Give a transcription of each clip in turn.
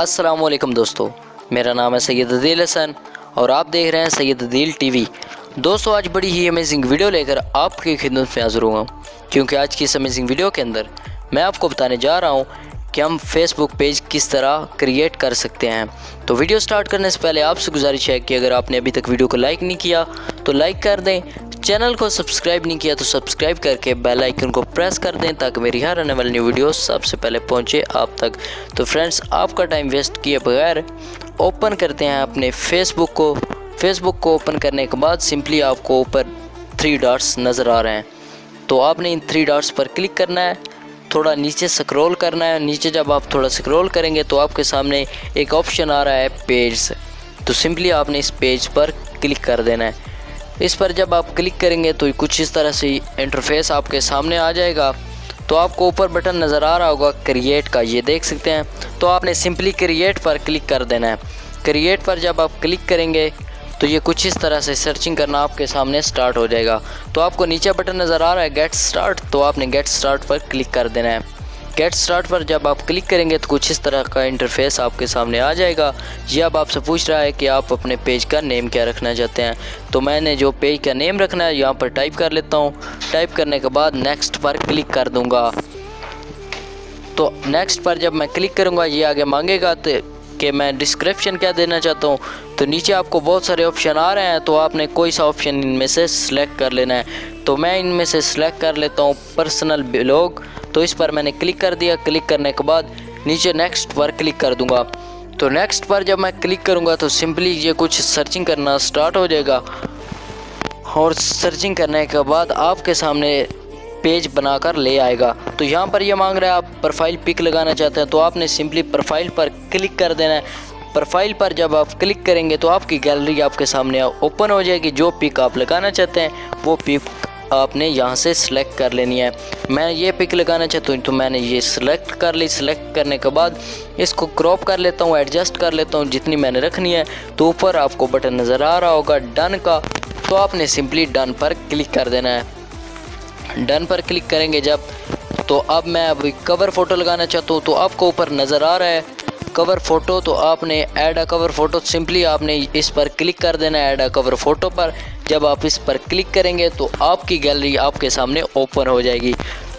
अस्सलामुअलैकुम दोस्तों, मेरा नाम है सैयद अदील और आप देख रहे हैं सैयद अदील टीवी। दोस्तों, आज बड़ी ही अमेजिंग वीडियो लेकर आपकी खिदमत में हाज़िर हुआ, क्योंकि आज की इस अमेजिंग वीडियो के अंदर मैं आपको बताने जा रहा हूं कि हम फेसबुक पेज किस तरह क्रिएट कर सकते हैं। तो वीडियो स्टार्ट करने से पहले आपसे गुजारिश है कि अगर आपने अभी तक वीडियो को लाइक नहीं किया तो लाइक कर दें, चैनल को सब्सक्राइब नहीं किया तो सब्सक्राइब करके बेल आइकन को प्रेस कर दें ताकि मेरी हर आने वाली न्यू वीडियो सबसे पहले पहुंचे आप तक। तो फ्रेंड्स, आपका टाइम वेस्ट किए बगैर ओपन करते हैं अपने फेसबुक को ओपन करने के बाद सिंपली आपको ऊपर 3 डॉट्स नज़र आ रहे हैं, तो आपने इन 3 डॉट्स पर क्लिक करना है, थोड़ा नीचे स्क्रॉल करना है। नीचे जब आप थोड़ा स्क्रॉल करेंगे तो आपके सामने एक ऑप्शन आ रहा है पेज, तो सिंपली आपने इस पेज पर क्लिक कर देना है। इस पर जब आप क्लिक करेंगे तो कुछ इस तरह से इंटरफेस आपके सामने आ जाएगा। तो आपको ऊपर बटन नज़र आ रहा होगा क्रिएट का, ये देख सकते हैं। तो आपने सिंपली क्रिएट पर क्लिक कर देना है। क्रिएट पर जब आप क्लिक करेंगे तो ये कुछ इस तरह से सर्चिंग करना आपके सामने स्टार्ट हो जाएगा। तो आपको नीचे बटन नज़र आ रहा है गेट स्टार्ट, तो आपने गेट स्टार्ट पर क्लिक कर देना है। गेट स्टार्ट पर जब आप क्लिक करेंगे तो कुछ इस तरह का इंटरफेस आपके सामने आ जाएगा। ये अब आपसे पूछ रहा है कि आप अपने पेज का नेम क्या रखना चाहते हैं। तो मैंने जो पेज का नेम रखना है यहाँ पर टाइप कर लेता हूँ। टाइप करने के बाद नेक्स्ट पर क्लिक कर दूँगा। तो नेक्स्ट पर जब मैं क्लिक करूँगा ये आगे मांगेगा तो कि मैं डिस्क्रिप्शन क्या देना चाहता हूँ। तो नीचे आपको बहुत सारे ऑप्शन आ रहे हैं, तो आपने कोई सा ऑप्शन इनमें से सिलेक्ट कर लेना है। तो मैं इनमें से सिलेक्ट कर लेता हूँ पर्सनल ब्लॉग। तो इस पर मैंने क्लिक कर दिया। क्लिक करने के बाद नीचे नेक्स्ट पर क्लिक कर दूंगा। तो नेक्स्ट पर जब मैं क्लिक करूंगा तो सिंपली ये कुछ सर्चिंग करना स्टार्ट हो जाएगा, और सर्चिंग करने के बाद आपके सामने पेज बनाकर ले आएगा। तो यहाँ पर ये मांग रहा है आप प्रोफाइल पिक लगाना चाहते हैं, तो आपने सिंपली प्रोफाइल पर क्लिक कर देना है। प्रोफाइल पर जब आप क्लिक करेंगे तो आपकी गैलरी आपके सामने ओपन हो जाएगी। जो पिक आप लगाना चाहते हैं वो पिक आपने यहाँ से सिलेक्ट कर लेनी है। मैं ये पिक लगाना चाहता हूँ तो मैंने ये सिलेक्ट कर ली। सिलेक्ट करने के बाद इसको क्रॉप कर लेता हूँ, एडजस्ट कर लेता हूँ जितनी मैंने रखनी है। तो ऊपर आपको बटन नज़र आ रहा होगा डन का, तो आपने सिंपली डन पर क्लिक कर देना है। डन पर क्लिक करेंगे जब, तो अब मैं अभी कवर फ़ोटो लगाना चाहता हूँ। तो आपको ऊपर नज़र आ रहा है कवर फ़ोटो, तो आपने ऐड अ कवर फ़ोटो, सिंपली आपने इस पर क्लिक कर देना है ऐड अ कवर फ़ोटो पर। जब आप इस पर क्लिक करेंगे तो आपकी गैलरी आपके सामने ओपन हो जाएगी।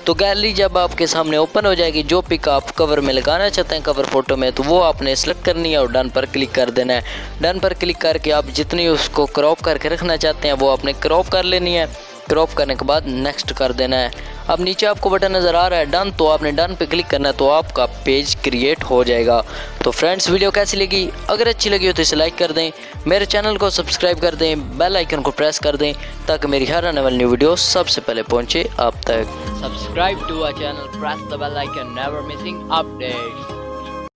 तो गैलरी जब आपके सामने ओपन हो जाएगी, जो पिक आप कवर में लगाना चाहते हैं कवर फ़ोटो में, तो वो आपने सेलेक्ट करनी है और डन पर क्लिक कर देना है। डन पर क्लिक करके आप जितनी उसको क्रॉप करके रखना चाहते हैं वो आपने क्रॉप कर लेनी है। क्रॉप करने के बाद नेक्स्ट कर देना है। अब नीचे आपको बटन नज़र आ रहा है डन, तो आपने डन पे क्लिक करना है, तो आपका पेज क्रिएट हो जाएगा। तो फ्रेंड्स, वीडियो कैसी लगी? अगर अच्छी लगी हो तो इसे लाइक कर दें, मेरे चैनल को सब्सक्राइब कर दें, बेल आइकन को प्रेस कर दें ताकि मेरी हर आने वाली न्यू वीडियो सबसे पहले पहुंचे आप तक। Subscribe to our channel, press the bell icon, never missing update.